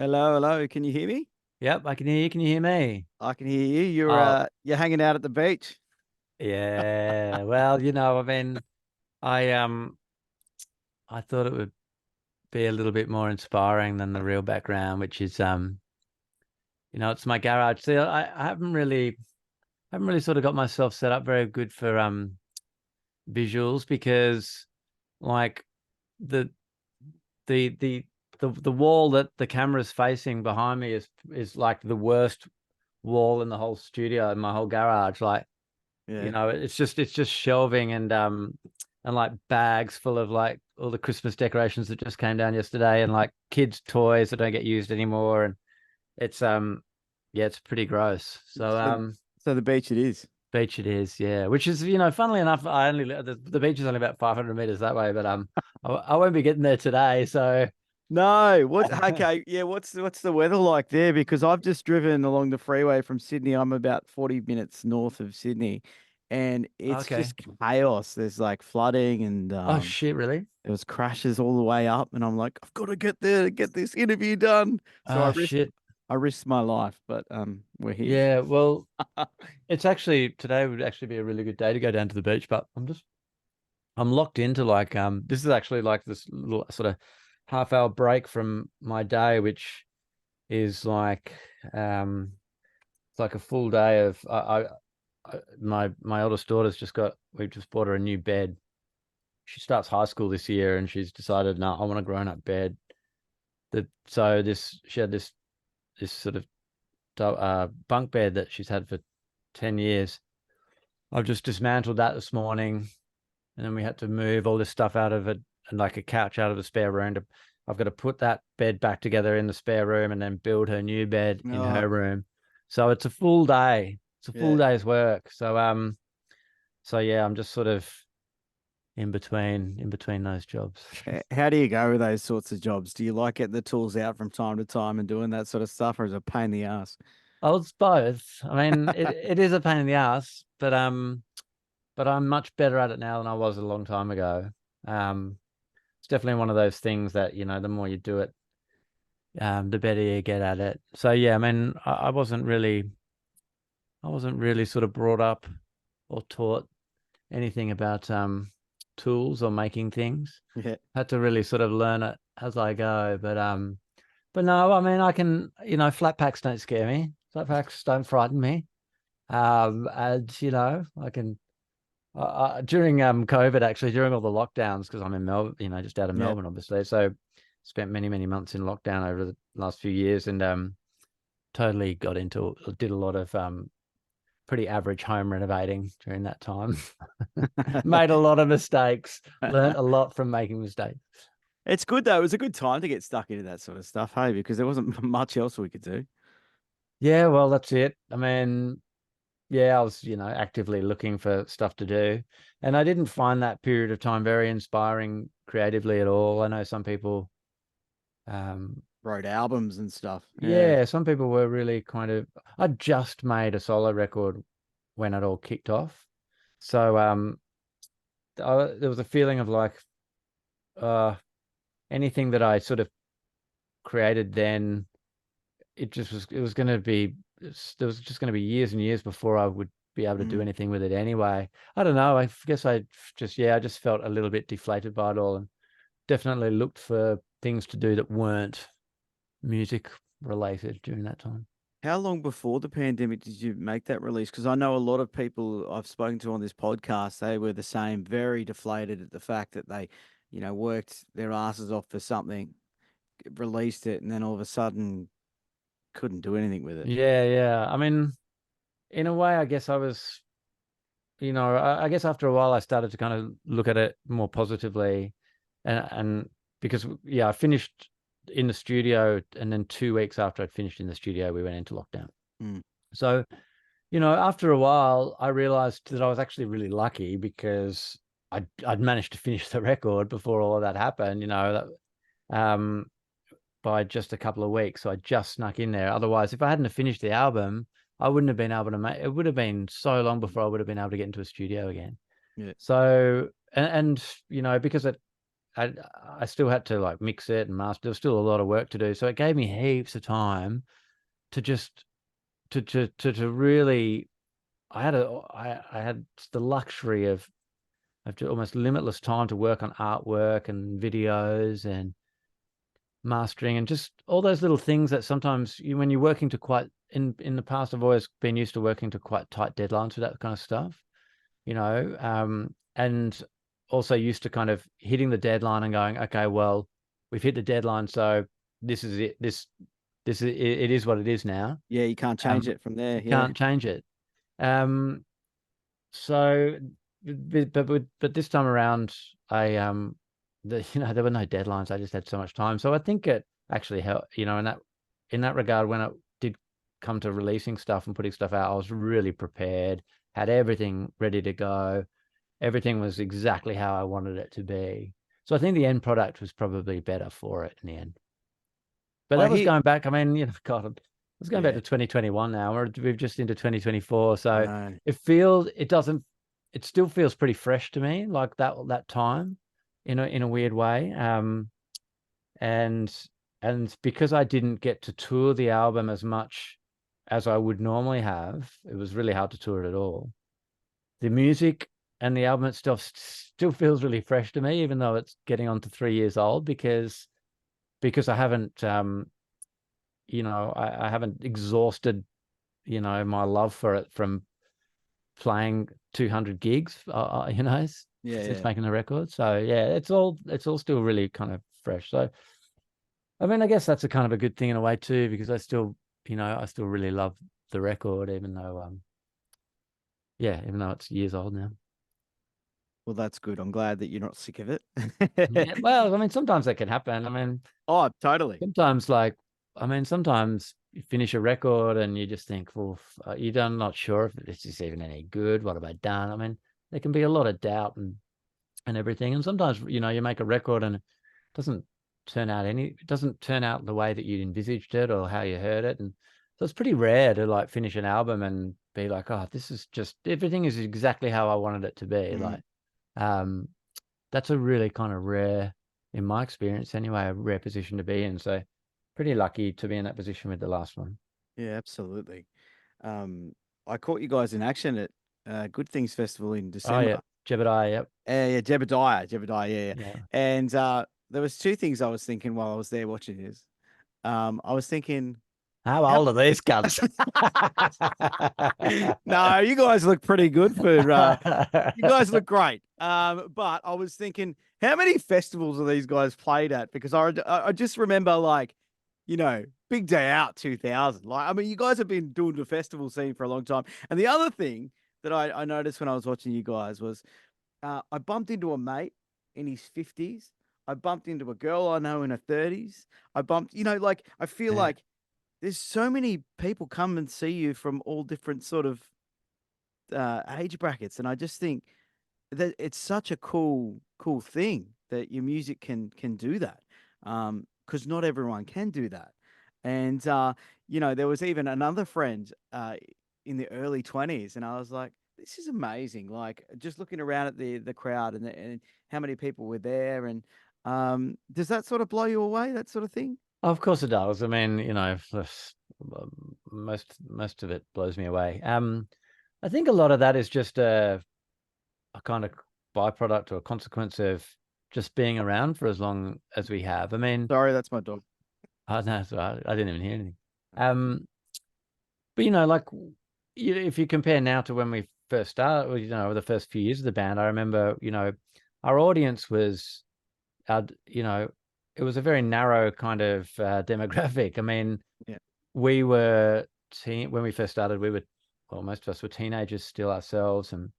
Hello, hello. Can you hear me? Yep, I can hear you. Can you hear me? I can hear you. You're Oh, you're hanging out at the beach. yeah. Well, I mean, I thought it would be a little bit more inspiring than the real background, which is it's my garage. See, I haven't really sort of got myself set up very good for visuals because like the the the the wall that the camera's facing behind me is like the worst wall in the whole studio in my whole garage. Like Yeah. it's just shelving and like bags full of like all the Christmas decorations that just came down yesterday and like kids' toys that don't get used anymore. And it's yeah, it's pretty gross. So So, so the beach it is. beach it is, yeah. Which is, funnily enough, I only the beach is only about 500 meters that way, but I won't be getting there today. So No, what? Okay, yeah. What's the weather like there? Because I've just driven along the freeway from Sydney. I'm about 40 minutes north of Sydney, and it's okay. just chaos. There's like flooding, and Oh shit, really? there was crashes all the way up. And I'm like, I've got to get there to get this interview done. So Oh shit. I risked my life, but we're here. Yeah, well, it's actually today would actually be a really good day to go down to the beach, but I'm locked into like this is actually like this little sort of half-hour break from my day, which is like it's like a full day of my eldest daughter's we've just bought her a new bed. She starts high school this year and she's decided, no, I want a grown-up bed. So this she had this sort of bunk bed that she's had for 10 years. I've just dismantled that this morning, and then we had to move all this stuff out of it and like a couch out of the spare room. I've got to put that bed back together in the spare room and then build her new bed in Oh, her room. So it's a full day. It's a full yeah. day's work. So yeah, I'm just sort of in between those jobs. How do you go with those sorts of jobs? Do you like getting the tools out from time to time and doing that sort of stuff, or is it a pain in the ass? Oh, it's both. I mean, it is a pain in the ass, but I'm much better at it now than I was a long time ago. It's definitely one of those things that, the more you do it, the better you get at it. So yeah, I mean, I wasn't really sort of brought up or taught anything about tools or making things. Yeah. Had to really sort of learn it as I go. But no, I mean, I can, flat packs don't scare me. Flat packs don't frighten me. And I can. During COVID, actually, during all the lockdowns, because I'm in Melbourne, just out of Yeah. Melbourne, obviously. So spent many, many months in lockdown over the last few years, and totally did a lot of pretty average home renovating during that time. Made a lot of mistakes, learned a lot from making mistakes. It's good though. It was a good time to get stuck into that sort of stuff, hey, because there wasn't much else we could do. Yeah, well, that's it. I mean, yeah, I was, actively looking for stuff to do. And I didn't find that period of time very inspiring creatively at all. I know some people, um, Wrote albums and stuff. Yeah. yeah, some people were really I just made a solo record when it all kicked off. So, there was a feeling of like, uh, anything that I sort of created then, it was going to be, there was just going to be years and years before I would be able to do Mm. anything with it anyway. I don't know. I guess I just felt a little bit deflated by it all and definitely looked for things to do that weren't music related during that time. How long before the pandemic did you make that release? Because I know a lot of people I've spoken to on this podcast, they were the same, very deflated at the fact that they, worked their asses off for something, released it, and then all of a sudden couldn't do anything with it. Yeah, yeah. I mean, in a way, I guess I was, I guess after a while I started to kind of look at it more positively, and because yeah, I finished in the studio, and then 2 weeks after I'd finished in the studio, we went into lockdown. Mm. So, after a while, I realized that I was actually really lucky because I'd managed to finish the record before all of that happened. Um, by just a couple of weeks, so I just snuck in there. Otherwise, if I hadn't have finished the album, I wouldn't have been able to make. It would have been so long before I would have been able to get into a studio again. Yeah. So, and because I still had to like mix it and master. There was still a lot of work to do, so it gave me heaps of time to just to really. I had the luxury of almost limitless time to work on artwork and videos and mastering and just all those little things that sometimes when you're working to quite in the past, I've always been used to working to quite tight deadlines with that kind of stuff, and also used to kind of hitting the deadline and going, okay, well, we've hit the deadline, so this is it. It is what it is now. Yeah, you can't change it from there. You Yeah. can't change it. So, but this time around, there were no deadlines. I just had so much time. So I think it actually helped, in that regard, when it did come to releasing stuff and putting stuff out, I was really prepared, had everything ready to go. Everything was exactly how I wanted it to be. So I think the end product was probably better for it in the end. But that was going back. I mean, God, I was going back to 2021 now. We've just into 2024. So it still feels pretty fresh to me, like that time in a weird way. And because I didn't get to tour the album as much as I would normally have, it was really hard to tour it at all. The music and the album itself still feels really fresh to me, even though it's getting on to 3 years old, because I haven't, I haven't exhausted, my love for it from playing 200 gigs, since making the record. So yeah, it's all still really kind of fresh. So, I mean, I guess that's a kind of a good thing in a way too, because I still really love the record, even though it's years old now. Well, that's good. I'm glad that you're not sick of it. Yeah, well, I mean, sometimes that can happen. I mean, oh, totally. Sometimes you finish a record and you just think, well, you're not sure if this is even any good. What have I done? I mean, there can be a lot of doubt and everything. And sometimes, you make a record and it doesn't turn out the way that you envisaged it or how you heard it. And so it's pretty rare to like finish an album and be like, oh, this is just, everything is exactly how I wanted it to be. Like, that's a really kind of rare, in my experience anyway, a rare position to be in. So pretty lucky to be in that position with the last one. Yeah, absolutely. I caught you guys in action at Good Things Festival in December. Oh, yeah. Jebediah, yep. Yeah, Jebediah, yeah. And there was two things I was thinking while I was there watching this. I was thinking, how old are these cunts? No, you guys look pretty good for you guys look great. But I was thinking, how many festivals are these guys played at? Because I just remember like, Big Day Out 2000. Like, I mean, you guys have been doing the festival scene for a long time. And the other thing that I noticed when I was watching you guys was I bumped into a mate in his 50s. I bumped into a girl I know in her 30s. I bumped, like I feel like there's so many people come and see you from all different sort of age brackets, and I just think that it's such a cool thing that your music can do that, because not everyone can do that. And there was even another friend in the early 20s, and I was like, this is amazing. Like, just looking around at the crowd and how many people were there, and does that sort of blow you away, that sort of thing? Of course it does. I mean, most of it blows me away. I think a lot of that is just a kind of byproduct or a consequence of just being around for as long as we have. I mean, Sorry, that's my dog. Oh no, I didn't even hear anything. But like, if you compare now to when we first started, the first few years of the band, I remember, our audience was, it was a very narrow kind of demographic. I mean, we were when we first started, most of us were teenagers still ourselves, and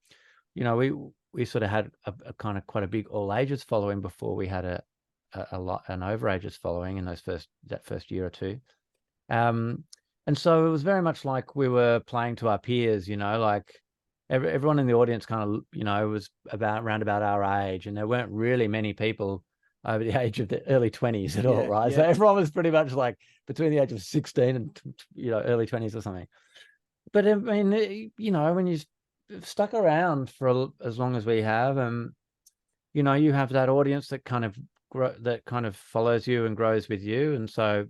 we sort of had a kind of quite a big all ages following before we had an overages following in that first year or two. And so it was very much like we were playing to our peers, like everyone in the audience kind of, was around about our age, and there weren't really many people over the age of the early 20s at all, right? Yeah. So everyone was pretty much like between the age of 16 and, early 20s or something. But I mean, when you stuck around for as long as we have, you have that audience that kind of follows you and grows with you. And so,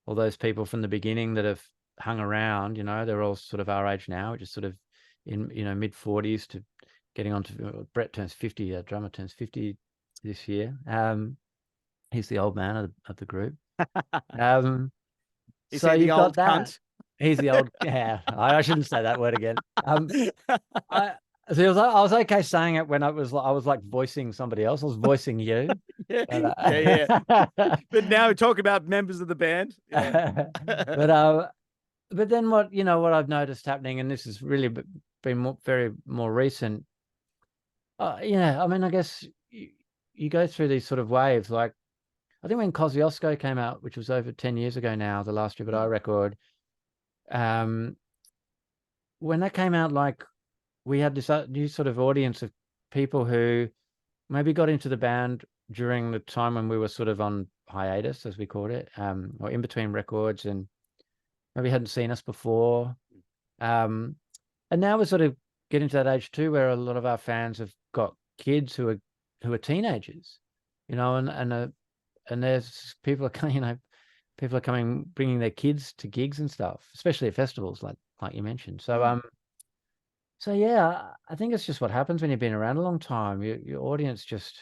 all those people from the beginning that have hung around, they're all sort of our age now, just sort of in, mid 40s to getting on to Brett turns 50, drummer turns 50 this year. He's the old man of the group. Is So he the you've got old that. cunt? He's the old, yeah, I shouldn't say that word again. I so I was okay saying it when I was like voicing somebody else. I was voicing you. Yeah, But, yeah, yeah. But now talk about members of the band. Yeah. but then what I've noticed happening, and this has really been very more recent. Yeah, I mean, I guess you go through these sort of waves. Like, I think when Kosciuszko came out, which was over 10 years ago now, the last Jebediah record, when that came out, like, we had this new sort of audience of people who maybe got into the band during the time when we were sort of on hiatus, as we called it, or in between records, and maybe hadn't seen us before. And now we're sort of getting to that age too, where a lot of our fans have got kids who are teenagers, and there's people are coming, bringing their kids to gigs and stuff, especially at festivals, like you mentioned. So yeah, I think it's just what happens when you've been around a long time. Your audience just,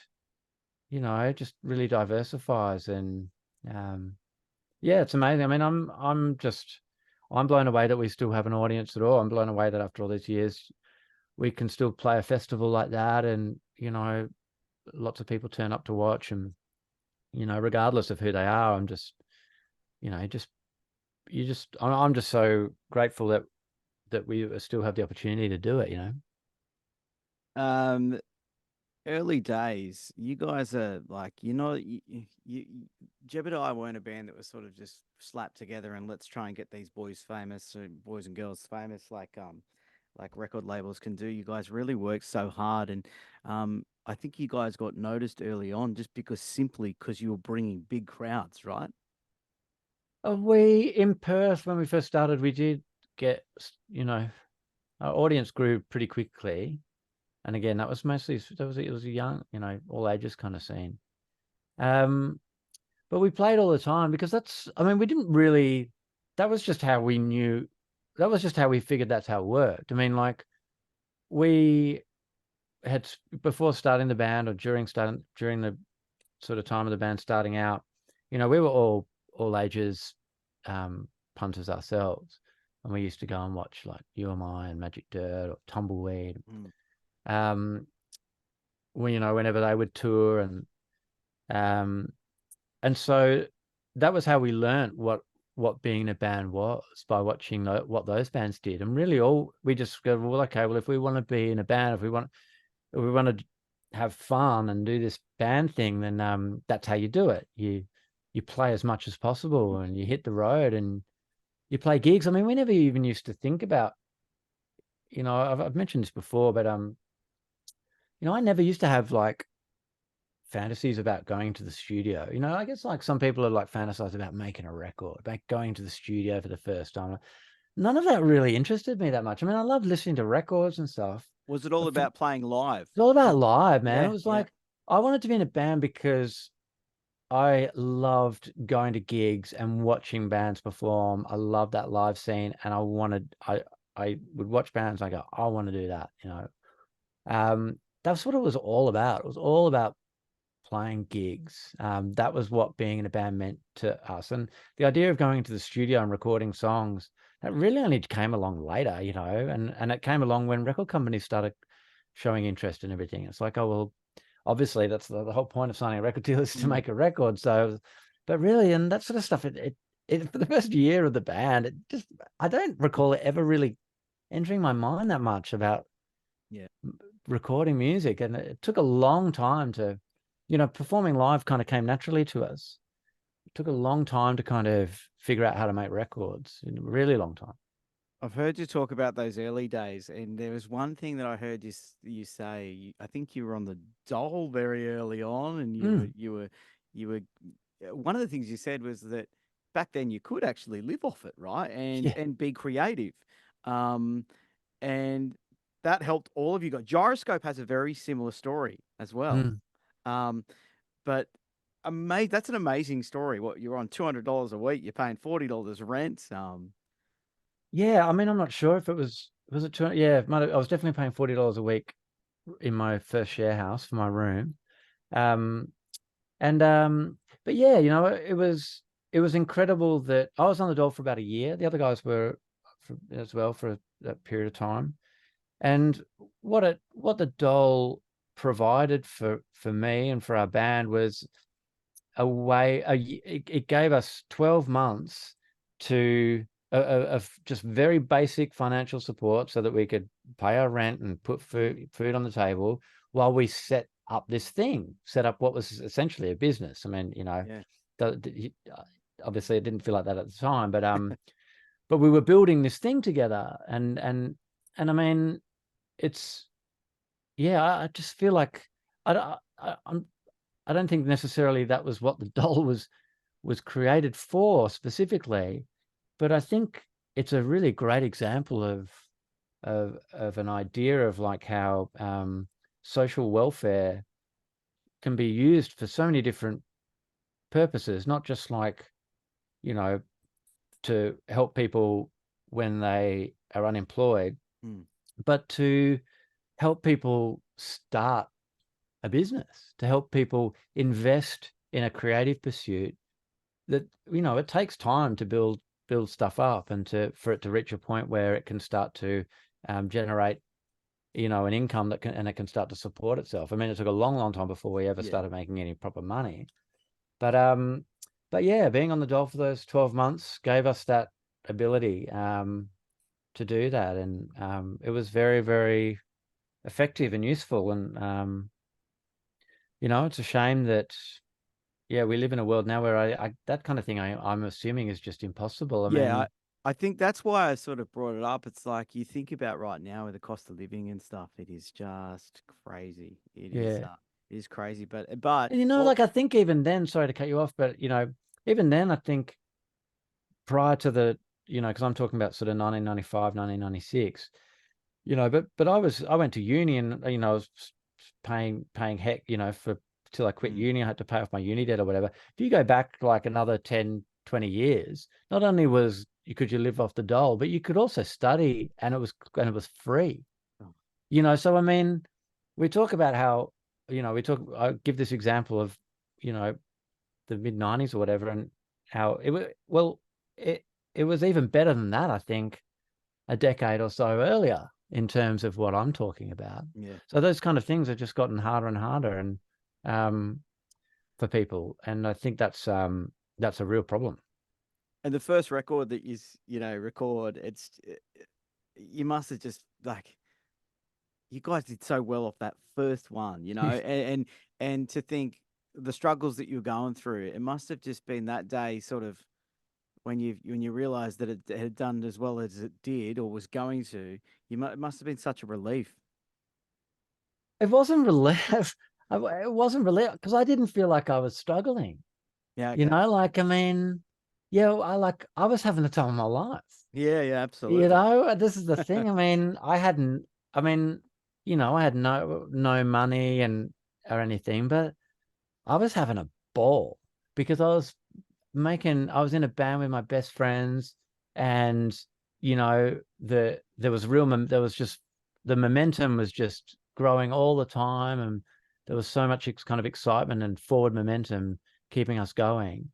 just really diversifies, and yeah, it's amazing. I mean, I'm blown away that we still have an audience at all. I'm blown away that after all these years, we can still play a festival like that, and lots of people turn up to watch, and regardless of who they are, I'm just, I'm just so grateful that we still have the opportunity to do it. Um, Early days, you guys are like, Jebediah weren't a band that was sort of just slapped together and let's try and get these boys famous, boys and girls famous, like record labels can do. You guys really worked so hard, and I think you guys got noticed early on just simply because you were bringing big crowds, right? We in Perth, when we first started, we did get, our audience grew pretty quickly. And again, that was mostly, it was a young, all ages kind of scene. But we played all the time because we didn't really, that was just how we knew, that was just how we figured that's how it worked. I mean, like, we had, before starting the band or during the sort of time of the band starting out, we were all ages punters ourselves. And we used to go and watch like UMI and Magic Dirt or Tumbleweed. Um, whenever they would tour, and so that was how we learned what being in a band was, by watching what those bands did. And really, all we just go, well, okay, well, if we want to be in a band, if we want to have fun and do this band thing, then that's how you do it. You play as much as possible, and you hit the road, and you play gigs. I mean, we never even used to think about, I've mentioned this before, but I never used to have like fantasies about going to the studio. I guess like some people are like fantasize about making a record, like going to the studio for the first time. None of that really interested me that much. I mean, I love listening to records and stuff. Was it all But about playing live? it's all about live, man. It Yeah, was yeah. like, I wanted to be in a band because I loved going to gigs and watching bands perform. I love that live scene, and I would watch bands and I go, I want to do that. That's what it was all about. It was all about playing gigs. That was what being in a band meant to us. And the idea of going into the studio and recording songs, that really only came along later, and it came along when record companies started showing interest in everything. It's like, oh, well, obviously that's the whole point of signing a record deal is to make a record. So, but really, and that sort of stuff, it for the first year of the band, I don't recall it ever really entering my mind that much about Yeah. recording music. And it took a long time to, performing live kind of came naturally to us. It took a long time to kind of figure out how to make records, a really long time. I've heard you talk about those early days, and there was one thing that I heard you say. I think you were on the dole very early on, and you were. One of the things you said was that back then you could actually live off it, right? And Yeah. and be creative, um, and that helped all of you guys. Gyroscope has a very similar story as well. Mm. But that's an amazing story. What, you're on $200 a week, you're paying $40 rent. Yeah, I mean, I'm not sure if it was it 200? Yeah, I was definitely paying $40 a week in my first share house for my room. Um, and but yeah, you know, it was incredible that I was on the dole for about a year. The other guys were as well for that period of time. And what the dole provided for me and for our band was a way. It gave us 12 months to of just very basic financial support so that we could pay our rent and put food on the table while we set up what was essentially a business. I mean, you know, Yeah. obviously it didn't feel like that at the time, but we were building this thing together, and I mean, it's, yeah, I just feel like I don't think necessarily that was what the doll was created for specifically, but I think it's a really great example of an idea of like how social welfare can be used for so many different purposes, not just like, you know, to help people when they are unemployed, Mm. but to help people start a business, to help people invest in a creative pursuit that, you know, it takes time to build stuff up and for it to reach a point where it can start to generate, you know, an income and it can start to support itself. I mean, it took a long time before we ever Yeah. started making any proper money, but yeah, being on the dole for those 12 months gave us that ability to do that, and it was very, very effective and useful. And you know, it's a shame that, yeah, we live in a world now where I that kind of thing I'm assuming is just impossible. I Yeah, mean, I think that's why I sort of brought it up. It's like you think about right now with the cost of living and stuff, it is just crazy. yeah. It is crazy. But And, you know, like I think even then, sorry to cut you off, but you know, even then, I think prior to the, you know, because I'm talking about sort of 1995, 1996, you know, but I went to uni, and you know, I was paying heck, you know, for till I quit mm, uni, I had to pay off my uni debt or whatever. If you go back like another 10, 20 years, not only could you live off the dole, but you could also study, and it was free. oh, You know, so I mean, we talk about how, you know, I give this example of, you know, the mid-90s or whatever, and how it was, well, it it was even better than that, I think, a decade or so earlier in terms of what I'm talking about. yeah. So those kind of things have just gotten harder and harder, and um, for people, and I think that's a real problem. And the first record that record, you must have just like, you guys did so well off that first one, and to think the struggles that you're going through, it must have just been that day sort of when you realized that it had done as well as it did or was going to, it must have been such a relief. It wasn't relief. It wasn't relief because I didn't feel like I was struggling. Yeah, You okay. know, like, I mean, yeah, I was having the time of my life. Yeah, yeah, You absolutely. know, this is the thing. I mean, I mean, you know, I had no money and or anything, but I was having a ball because I was in a band with my best friends, and you know, there was just the momentum was just growing all the time, and there was so much kind of excitement and forward momentum keeping us going.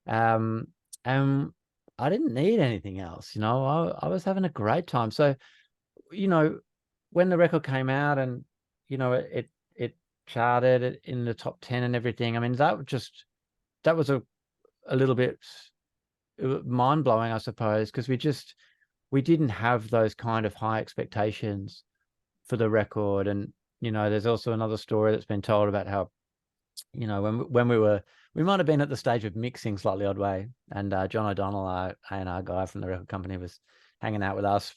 Um, and I didn't need anything else, you know. I was having a great time. So, you know, when the record came out, and you know, it charted in the top 10 and everything. I mean, that was a little bit mind blowing, I suppose, because we didn't have those kind of high expectations for the record. And you know, there's also another story that's been told about how, you know, when we might have been at the stage of mixing Slightly Odd Way, and John O'Donnell, our A&R guy from the record company, was hanging out with us,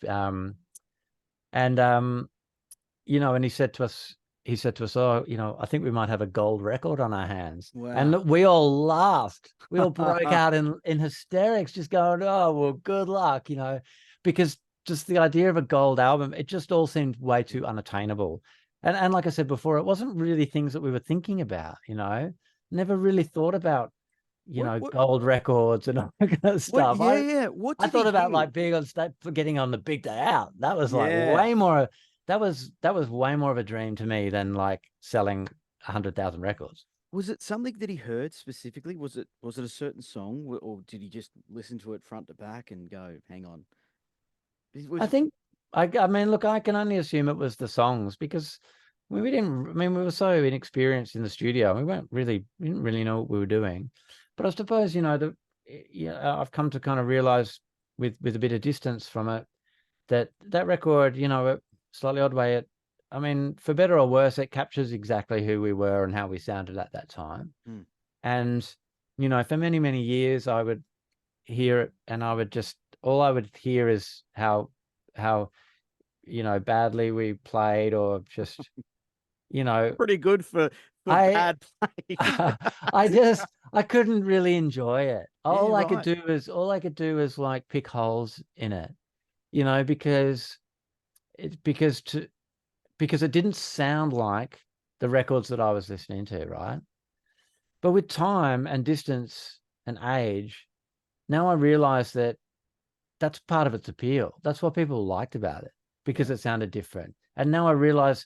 and you know, and he said to us, "Oh, you know, I think we might have a gold record on our hands." And Wow. look, we all laughed. We all broke out in hysterics, just going, "Oh, well, good luck," you know, because just the idea of a gold album, it just all seemed way too unattainable. And like I said before, it wasn't really things that we were thinking about, never really thought about, What gold records and all that kind of what stuff. yeah, yeah. What I did he thought about hit? like being on stage for getting on the big day out. That was like Yeah. way more. That was way more of a dream to me than like selling 100,000 records. Was it something that he heard specifically? Was it a certain song, or did he just listen to it front to back and go, "Hang on"? It I was think I mean, look, I can only assume it was the songs because we didn't. I mean, we were so inexperienced in the studio. We didn't really know what we were doing. But I suppose I've come to kind of realize with a bit of distance from it that record, a slightly odd way. I mean, for better or worse, it captures exactly who we were and how we sounded at that time. mm, And for many many years, I would hear it, and all I would hear is how badly we played, or just you know pretty good for I bad playing. I couldn't really enjoy it. Yeah, right. All I could do is like pick holes in it, because it's because it didn't sound like the records that I was listening to, right? But with time and distance and age, now I realize that that's part of its appeal. That's what people liked about it, because Yeah. it sounded different. And now I realize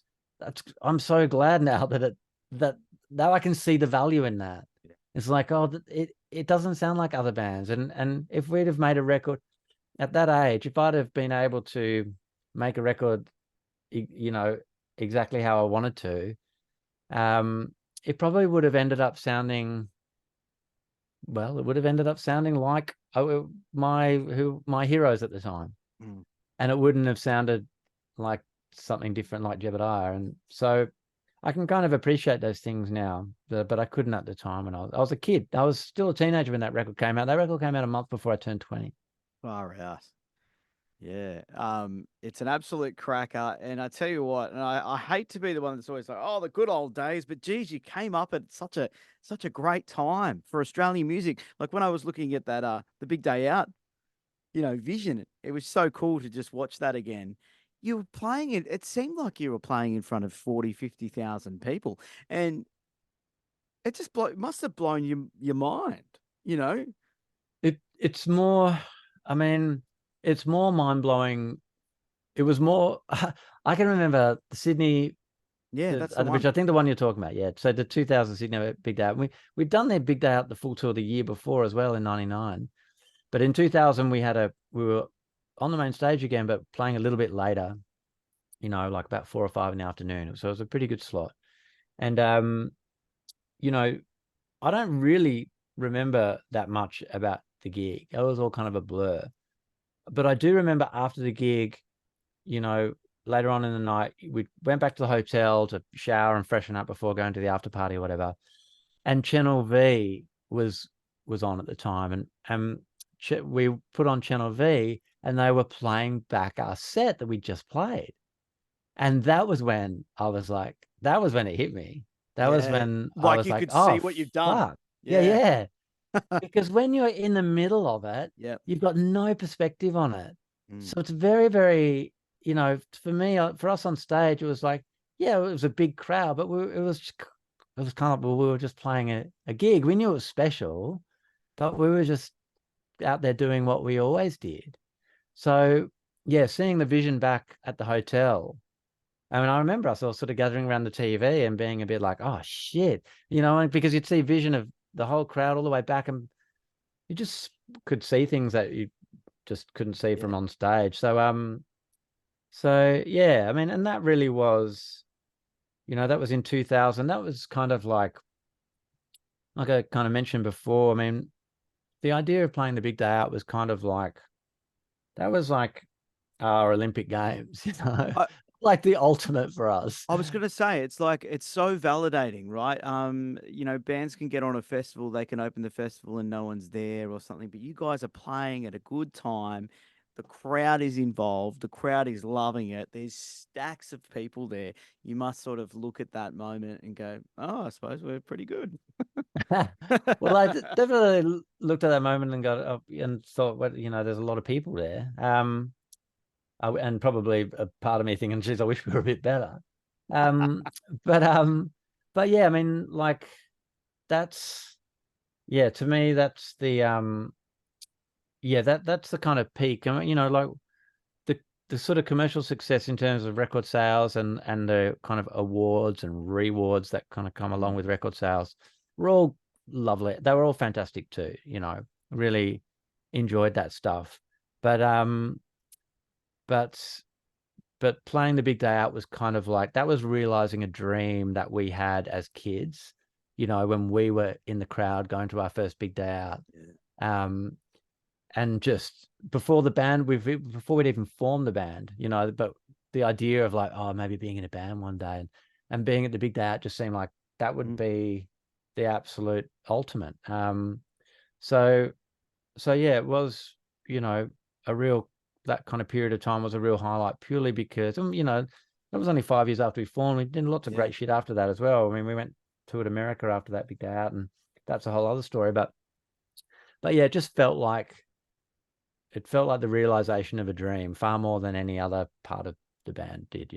I'm so glad now that now I can see the value in that. Yeah. It's like, oh, it doesn't sound like other bands. And if we'd have made a record at that age, if I'd have been able to make a record, exactly how I wanted to, it probably would have ended up sounding well. It would have ended up sounding like my heroes at the time, Mm. and it wouldn't have sounded like something different like Jebediah. And so I can kind of appreciate those things now, but I couldn't at the time when I was a kid. I was still a teenager when that record came out. That record came out a month before I turned 20. Far out. Yeah. It's an absolute cracker. And I tell you what, and I hate to be the one that's always like, oh, the good old days, but geez, you came up at such a great time for Australian music. Like when I was looking at that the big day out, Vision, it was so cool to just watch that again. You were playing it, it seemed like you were playing in front of 40, 50,000 people. And it must have blown your mind, you know? It's more, I mean, it's more mind blowing. It was more. I can remember the Sydney, Yeah, that's the which one. I think the one you're talking about. Yeah, so the 2000 Sydney Big Day Out. We'd done their Big Day Out, the full tour, the year before as well in '99. But in 2000 we were on the main stage again, but playing a little bit later. Like about 4 or 5 in the afternoon. So it was a pretty good slot. And you know, I don't really remember that much about the gig. It was all kind of a blur. But I do remember after the gig, you know, later on in the night, we went back to the hotel to shower and freshen up before going to the after party or whatever. And Channel V was on at the time, and we put on Channel V, and they were playing back our set that we just played. And that was when I was like, that was when it hit me. That was Yeah. when I Like was you like, could oh see what you've done. fuck. Yeah, Yeah. yeah. Because when you're in the middle of it, Yep. you've got no perspective on it. Mm. So it's very, very, for me, for us on stage, it was like, yeah, it was a big crowd, but it was kind of, well, we were just playing a gig. We knew it was special, but we were just out there doing what we always did. So yeah, seeing the Vision back at the hotel. I mean, I remember us all sort of gathering around the TV and being a bit like, oh shit, and because you'd see Vision of the whole crowd all the way back, and you just could see things that you just couldn't see Yeah. from on stage. So yeah, I mean, and that really was, that was in 2000. That was kind of like I kind of mentioned before. I mean, the idea of playing the big day out was kind of like, that was like our Olympic Games, I, like the ultimate for us. I was gonna say it's like it's so validating, right? Bands can get on a festival, they can open the festival and no one's there or something, but you guys are playing at a good time. The crowd is involved, the crowd is loving it. There's stacks of people there. You must sort of look at that moment and go, "Oh, I suppose we're pretty good." Well, I definitely looked at that moment and got up and thought, well, there's a lot of people there. and probably a part of me thinking, geez, I wish we were a bit better. Um, but but yeah, I mean, like that's to me that's the that's the kind of peak. I mean, like the sort of commercial success in terms of record sales and the kind of awards and rewards that kind of come along with record sales were all lovely. They were all fantastic too, really enjoyed that stuff. But but playing the big day out was kind of like, that was realizing a dream that we had as kids, when we were in the crowd going to our first big day out. And just before we'd even formed the band, but the idea of like, oh, maybe being in a band one day and being at the big day out just seemed like that would be the absolute ultimate. So yeah, it was, a real, that kind of period of time was a real highlight purely because, that was only 5 years after we formed. We did lots of great shit after that as well. I mean, we went toured America after that big day out, and that's a whole other story. But yeah, it felt like the realization of a dream far more than any other part of the band did,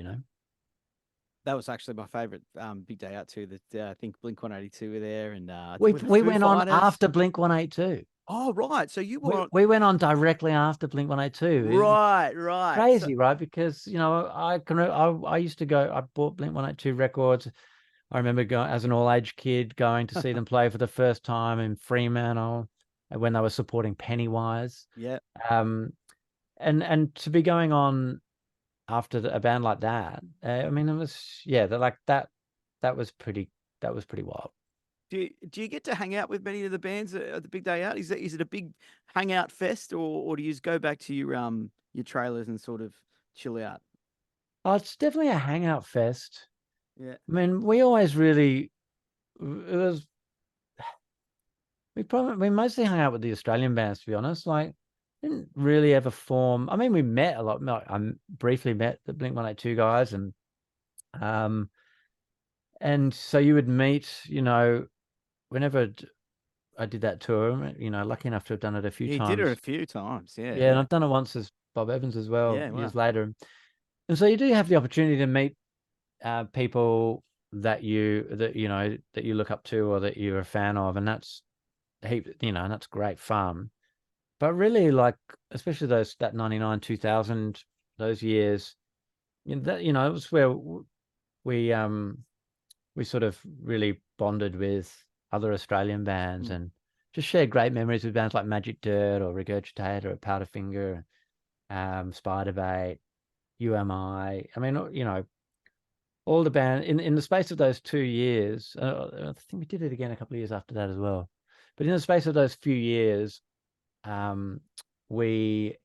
That was actually my favorite big day out too. That I think Blink 182 were there, and We with the we Foo went on Fighters. after Blink 182. Oh, right. So you were We went on directly after Blink 182. right. Crazy, right? Because I used to go. I bought Blink 182 records. I remember going as an all-age kid going to see them play for the first time in Fremantle when they were supporting Pennywise. Yeah. And to be going on after a band like that, I mean, it was that was pretty wild. Do you get to hang out with many of the bands at the big day out? Is it a big hangout fest, or do you just go back to your trailers and sort of chill out? Oh, it's definitely a hangout fest. Yeah. I mean, we always really, it was, we mostly hung out with the Australian bands, to be honest. Like, didn't really ever form. I mean, we met a lot. I briefly met the Blink 182 guys, and so you would meet, whenever I did that tour, lucky enough to have done it a few You did it a times. few times. Yeah. Yeah, and I've done it once as Bob Evans as well, Yeah. years Wow. later. And so you do have the opportunity to meet people that you look up to or that you're a fan of, and that's and that's great fun. But really, like, especially that 99, 2000, those years, it was where we sort of really bonded with other Australian bands and just shared great memories with bands like Magic Dirt or Regurgitate or Powderfinger, Spiderbait, UMI. I mean, all the band in the space of those 2 years. I think we did it again a couple of years after that as well. But in the space of those few years, we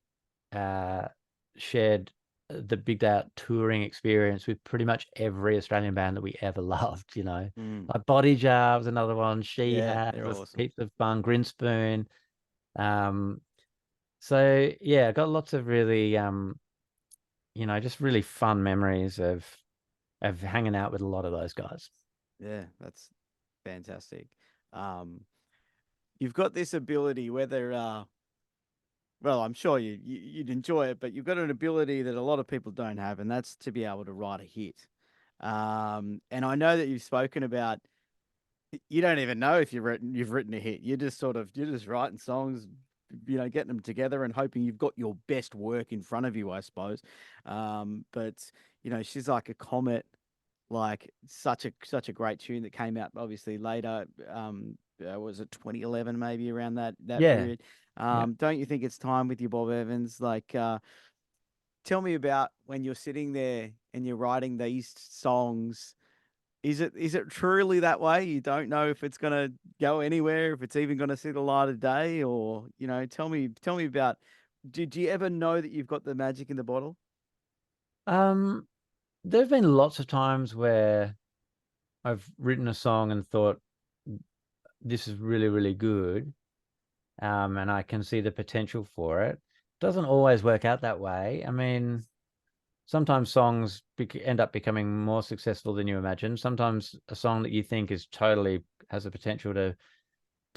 shared the big day out touring experience with pretty much every Australian band that we ever loved. Like Body Jar was another one. She had they're was awesome. heaps of fun. Grinspoon. So yeah, I got lots of really just really fun memories of hanging out with a lot of those guys. Yeah, that's fantastic. You've got this ability, whether well, I'm sure you'd enjoy it, but you've got an ability that a lot of people don't have, and that's to be able to write a hit. And I know that you've spoken about you don't even know if you've written a hit. You're just writing songs, getting them together and hoping you've got your best work in front of you, I suppose. But she's like a comet, like such a great tune that came out obviously later. Was it 2011 maybe around that Yeah. period? Yeah. Don't you think it's time with your Bob Evans? Like, tell me about when you're sitting there and you're writing these songs. Is it truly that way? You don't know if it's gonna go anywhere, if it's even gonna see the light of day, or tell me about. Did you ever know that you've got the magic in the bottle? There've been lots of times where I've written a song and thought this is really, really good, and I can see the potential for it. Doesn't always work out that way. I mean, sometimes songs end up becoming more successful than you imagine. Sometimes a song that you think is totally has the potential to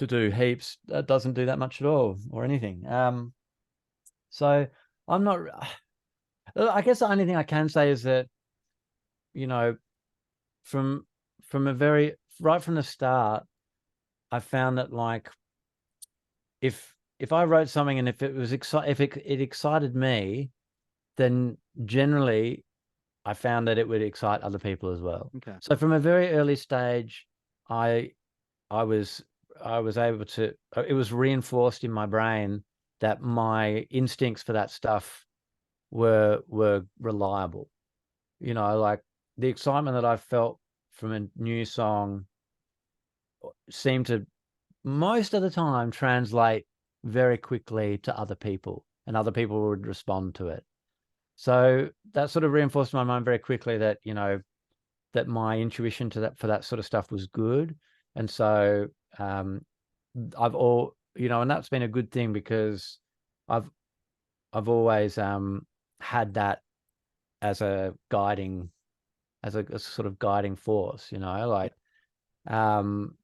do heaps doesn't do that much at all or anything. So I'm not. I guess the only thing I can say is that, you know, from a very right from the start, I found that like if I wrote something and if it was if it excited me, then generally I found that it would excite other people as well. Okay. So from a very early stage, I I was I was able to it was reinforced in my brain that my instincts for that stuff were reliable. You know, like the excitement that I felt from a new song seemed to most of the time translate very quickly to other people, and other people would respond to it. So that sort of reinforced in my mind very quickly that, you know, that my intuition to that for that sort of stuff was good. And so um you know, and that's been a good thing because I've always had that as a guiding as a sort of guiding force, you know, like um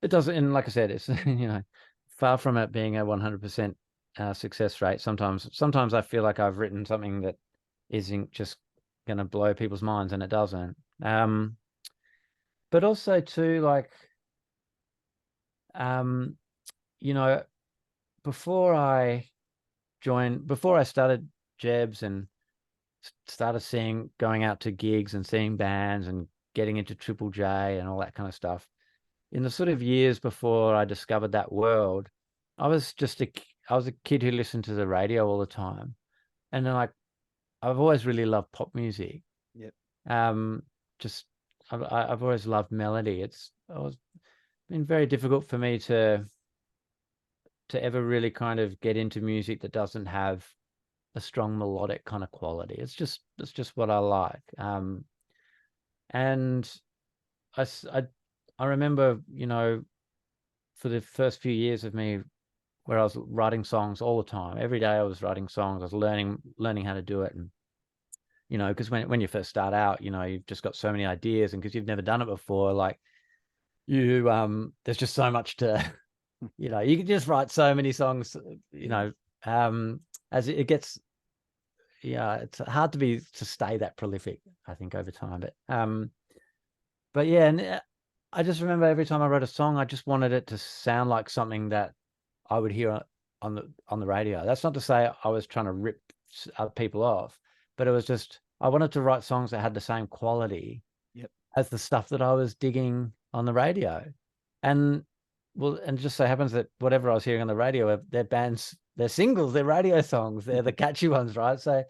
it doesn't, and like I said, it's you know, far from it being a 100% success rate. Sometimes I feel like I've written something that isn't just going to blow people's minds, and it doesn't. But also too, like, um, you know, before I before I started Jebs and started going out to gigs and seeing bands and getting into Triple J and all that kind of stuff, in the sort of years before I discovered that world, I was a kid who listened to the radio all the time, and then like I've always really loved pop music. Yep. Um, just I've always loved melody. It's been very difficult for me to ever really kind of get into music that doesn't have a strong melodic kind of quality. It's just what I like. And I, I remember, you know, for the first few years of me where I was writing songs all the time. Every day I was writing songs. I was learning how to do it. And, you know, because when you first start out, you know, you've just got so many ideas, and because you've never done it before, like there's just so much to, you know, you can just write so many songs, you know, as it gets, yeah, it's hard to stay that prolific, I think, over time. But yeah, and I just remember every time I wrote a song, I just wanted it to sound like something that I would hear on the radio. That's not to say I was trying to rip other people off, but it was just I wanted to write songs that had the same quality Yep. as the stuff that I was digging on the radio. And well, and it just so happens that whatever I was hearing on the radio, they're bands, they're singles, they're radio songs, they're the catchy ones, right? So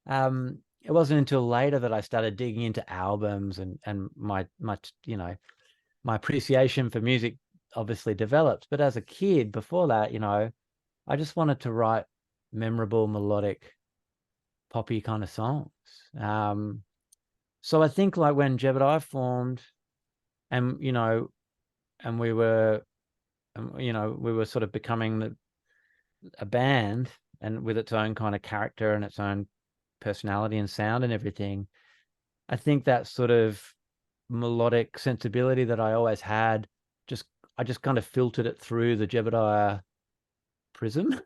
it wasn't until later that I started digging into albums, and my you know, my appreciation for music obviously developed. But as a kid, before that, you know, I just wanted to write memorable, melodic, poppy kind of songs. So I think like when Jebediah formed, and you know, and you know, we were sort of becoming a band, and with its own kind of character and its own personality and sound and everything. I think that sort of melodic sensibility that I always had, just I just kind of filtered it through the Jebediah prism,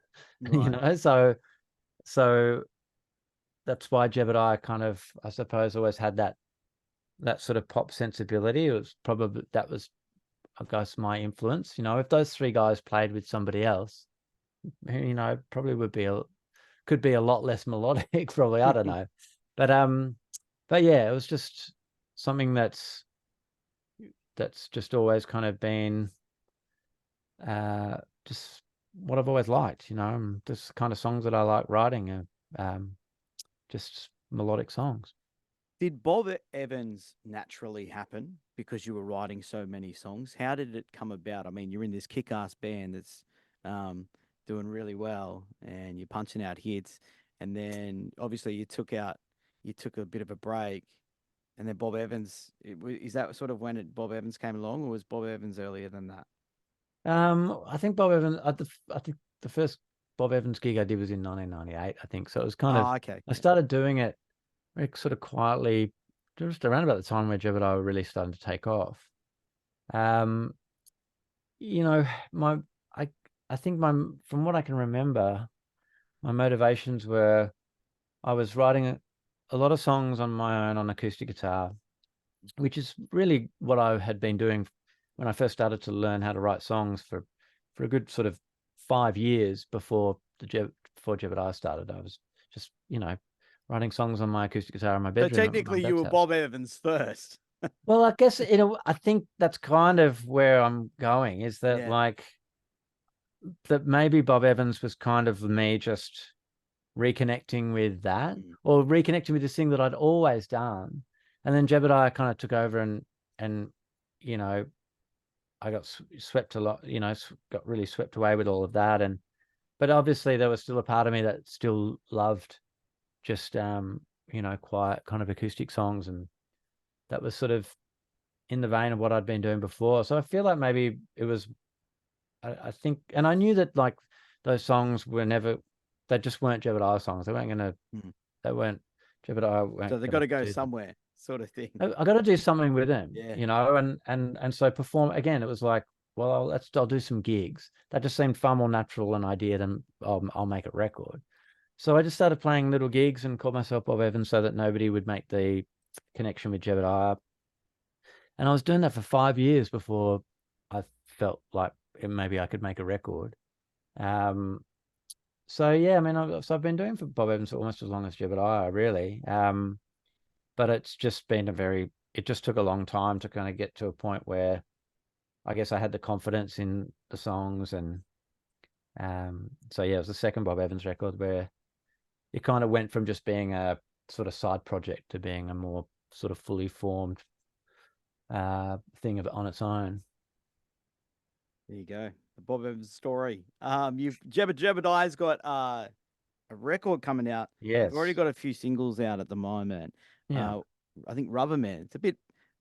you Right. know. So that's why Jebediah kind of, I suppose, always had that sort of pop sensibility. It was probably that was, I guess, my influence. You know, if those three guys played with somebody else, you know, probably could be a lot less melodic. Probably, I don't know, but yeah, it was just something that's just always kind of been just what I've always liked. You know, just kind of songs that I like writing. Just melodic songs. Did Bob Evans naturally happen because you were writing so many songs? How did it come about? I mean, you're in this kick-ass band that's um, doing really well, and you're punching out hits, and then obviously you took a bit of a break, and then Bob Evans. Is that sort of when Bob Evans came along, or was Bob Evans earlier than that? I think Bob Evans. I think the first Bob Evans gig I did was in 1998. I think so. It was kind of Oh, okay. I Yeah. started doing it very sort of quietly, just around about the time where Jebediah were really starting to take off. Um, you know, my I I think my from what I can remember, my motivations were I was writing a lot of songs on my own on acoustic guitar, which is really what I had been doing when I first started to learn how to write songs for a good sort of 5 years before Jebediah started. I was just, writing songs on my acoustic guitar in my So bedroom at my technically, you dad's were house. Bob Evans first. Well, I guess I think that's kind of where I'm going, is that Yeah. that maybe Bob Evans was kind of me just reconnecting with that, Mm. or reconnecting with this thing that I'd always done. And then Jebediah kind of took over, and you know, I got swept a lot, got really swept away with all of that. But obviously there was still a part of me that still loved just, quiet kind of acoustic songs. And that was sort of in the vein of what I'd been doing before. So I feel like maybe it was, I think, and I knew that like those songs they just weren't Jebediah songs. Mm. They weren't, Jebediah So weren't they got going to to go do them. somewhere, sort of thing. I got to do something with them, Yeah. and so perform again. It was like, well, I'll do some gigs. That just seemed far more natural an idea than I'll make a record. So I just started playing little gigs and called myself Bob Evans so that nobody would make the connection with Jebediah. And I was doing that for 5 years before I felt like maybe I could make a record. Um, so yeah, I mean, I've been doing for Bob Evans for almost as long as Jebediah, really. But it's just been it just took a long time to kind of get to a point where I guess I had the confidence in the songs. And so yeah, it was the second Bob Evans record where it kind of went from just being a sort of side project to being a more sort of fully formed thing on its own. There you go. The Bob Evans story. You've Jebediah's got a record coming out. You've already Yes. got a few singles out at the moment. Yeah. Uh, I think Rubber Man.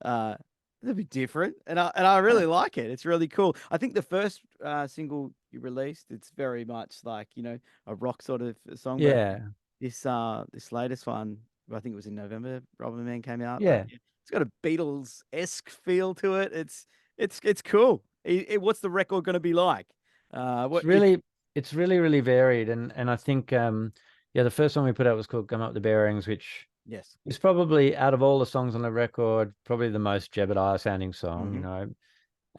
Uh, it's a bit different, and I really like it. It's really cool. I think the first single you released, it's very much like a rock sort of song, but Yeah. this latest one, I think it was in November. Rubber Man came out. Yeah. Yeah, it's got a Beatles-esque feel to it. It's cool. What's the record going to be like? It's What if really it's really, really varied. And I think yeah, the first song we put out was called Come Up the Bearings, which yes. is probably, out of all the songs on the record, probably the most Jebediah sounding song,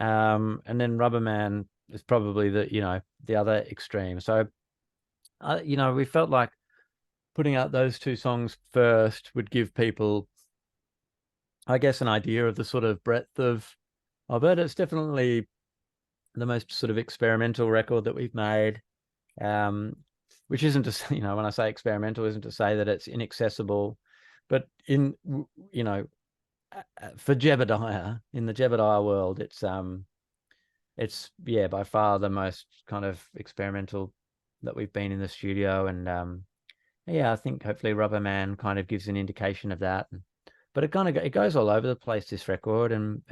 Hmm. And then Rubber Man is probably the other extreme. So we felt like putting out those two songs first would give people, I guess, an idea of the sort of breadth of it. It's definitely the most sort of experimental record that we've made. Um, which isn't to when I say experimental, isn't to say that it's inaccessible, but for Jebediah, in the Jebediah world, it's yeah, by far the most kind of experimental that we've been in the studio. And yeah, I think hopefully Rubber Man kind of gives an indication of that. But it goes all over the place, this record. And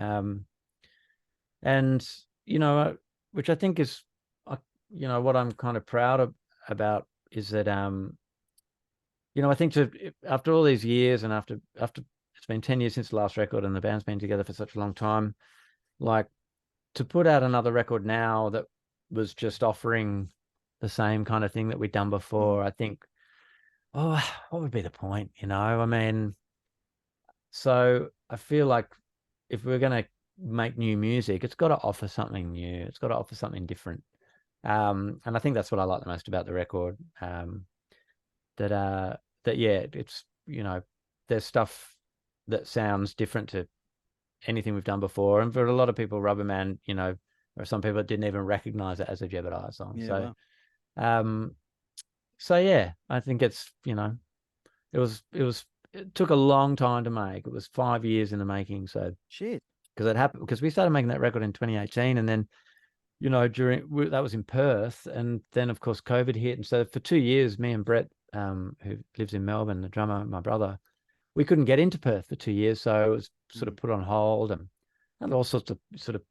which I think is what I'm kind of proud about is that I think after all these years, and after it's been 10 years since the last record and the band's been together for such a long time, like, to put out another record now that was just offering the same kind of thing that we'd done before, I think, oh, what would be the point? I mean, so I feel like if we're going to make new music, it's got to offer something new. It's got to offer something different. And I think that's what I like the most about the record. That yeah, it's there's stuff that sounds different to anything we've done before, and for a lot of people, Rubber Man, or some people didn't even recognize it as a Jebediah song. Yeah, So, well, um, so yeah, I think it's it took a long time to make. It was 5 years in the making. So shit. because it happened because we started making that record in 2018, and then that was in Perth, and then of course COVID hit, and so for 2 years, me and Brett, who lives in Melbourne, the drummer, my brother, we couldn't get into Perth for 2 years, so it was sort of put on hold, and all sorts of sort of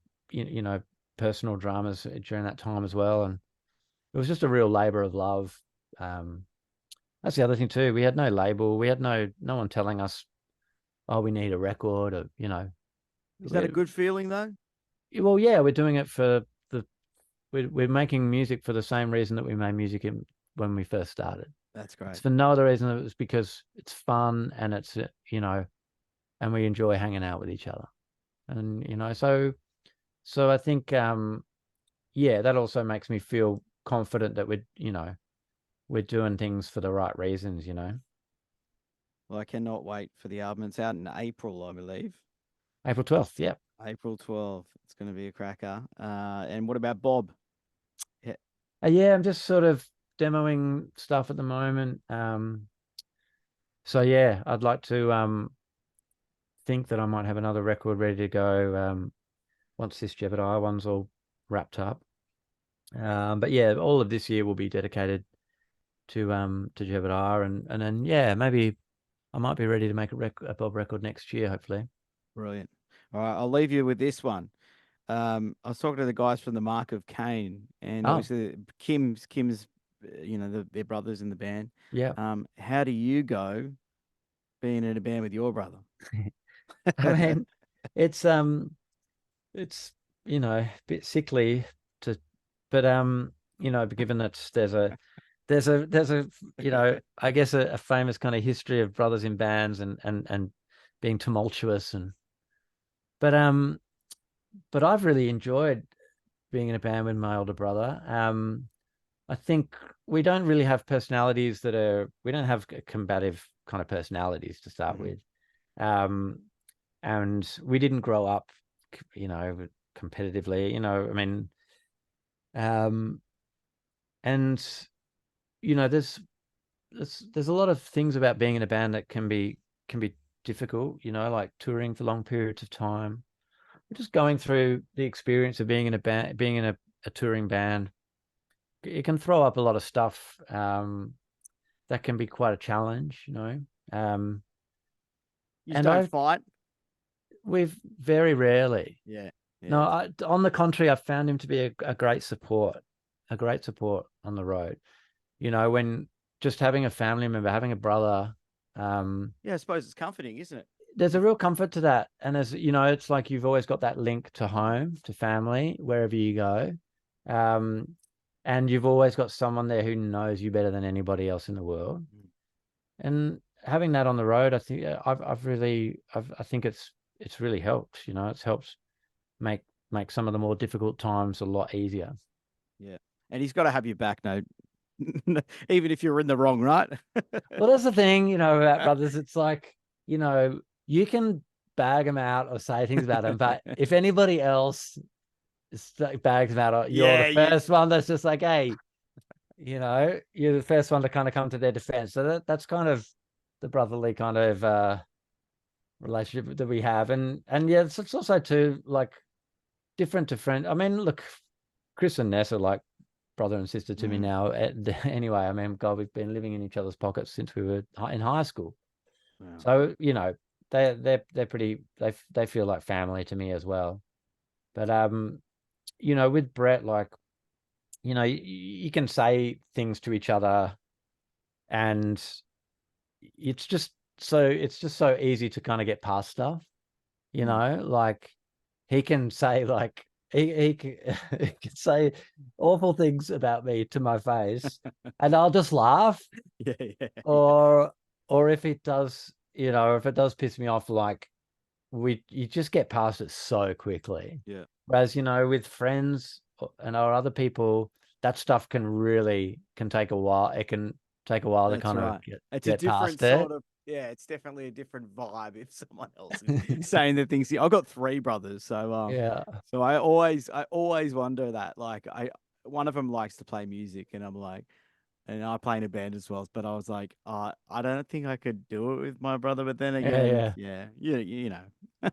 personal dramas during that time as well, and it was just a real labor of love. That's the other thing too. We had no label. We had no one telling us, oh, we need a record, or Is that a good feeling though? well, yeah, we're doing it we're making music for the same reason that we made music when we first started. That's It's great. for no other reason. It's because it's fun and it's and we enjoy hanging out with each other. And so I think yeah, that also makes me feel confident that we're doing things for the right reasons. Well, I cannot wait for the album. It's out in April, I believe. April 12th, yeah. April 12th. It's going to be a cracker. And what about Bob? Yeah, Yeah, I'm just sort of demoing stuff at the moment. So yeah, I'd like to think that I might have another record ready to go once this Jebediah one's all wrapped up. But yeah, all of this year will be dedicated to Jebediah, and then yeah, maybe I might be ready to make a Bob record next year, hopefully. brilliant. All right, I'll leave you with this one. I was talking to the guys from the Mark of Cain, and Oh, obviously Kim's, their brothers in the band. yeah. How do you go being in a band with your brother? I mean, it's it's a bit sickly to, but given that there's a I guess a famous kind of history of brothers in bands and being tumultuous but but I've really enjoyed being in a band with my older brother. I think we don't really have personalities we don't have combative kind of personalities to start Mhm. with. Um, and we didn't grow up, competitively, I mean, um, and there's a lot of things about being in a band that can be difficult, like touring for long periods of time. Just going through the experience of being in a band, being in a touring band, it can throw up a lot of stuff that can be quite a challenge. Um, You just and don't fight. we've very rarely. Yeah, No, yeah, on the contrary, I've found him to be a great support on the road. When just having a family member, having a brother, um, yeah. I suppose it's comforting, isn't it? there's a real comfort to that. And it's like you've always got that link to home, to family, wherever you go. Um, and you've always got someone there who knows you better than anybody else in the world. Mm. And having that on the road, I think I think it's really helped. It's helped make make some of the more difficult times a lot easier. Yeah, and he's got to have your back, no, even if you're in the wrong, right? Well, that's the thing, about brothers. It's like, you can bag them out or say things about them, but if anybody else bags them out, you're the Yeah, you. first one that's just like, hey, you're the first one to kind of come to their defense. So that's kind of the brotherly kind of relationship that we have, and yeah, it's also too like different to friend. I mean, look, Chris and Ness are like brother and sister to me Mm, now. Anyway, I mean, God, we've been living in each other's pockets since we were in high school. wow. So they're pretty. They feel like family to me as well. But with Brett, like you can say things to each other, and it's just so easy to kind of get past stuff. Mm. Like he can say like he can say awful things about me to my face, and I'll just laugh. Yeah, yeah, yeah, Or if it does, if it does piss me off, like you just get past it so quickly. yeah. Whereas, with friends and our other people, that stuff can take a while. It can take a while to That's kind of right. It's a get different past it. sort of, yeah, it's definitely a different vibe if someone else is saying the things. I've got three brothers, Yeah. so I always wonder that. Like, one of them likes to play music, and I'm like, and I play in a band as well. But I was like, I don't think I could do it with my brother. But then Yeah, again, yeah. yeah, you know,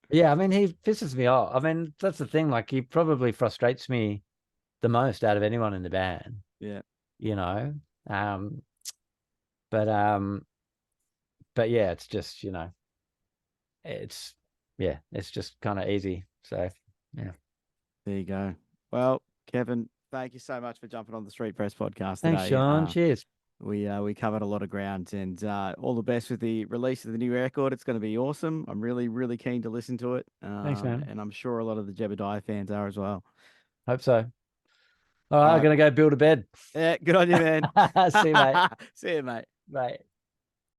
Yeah, I mean, he pisses me off. I mean, that's the thing. Like, he probably frustrates me the most out of anyone in the band, yeah. you know. Um, but um, but yeah, it's just, it's yeah, it's just kind of easy. So yeah. There you go. Well, Kevin, thank you so much for jumping on the Street Press podcast Thanks, today. Sean. Cheers. We covered a lot of ground, and all the best with the release of the new record. It's going to be awesome. I'm really, really keen to listen to it, Thanks, man. and I'm sure a lot of the Jebediah fans are as well. Hope so. All right, I'm Alright. gonna go build a bed. Yeah, good on you, man. See you, mate. See you, mate. Mate.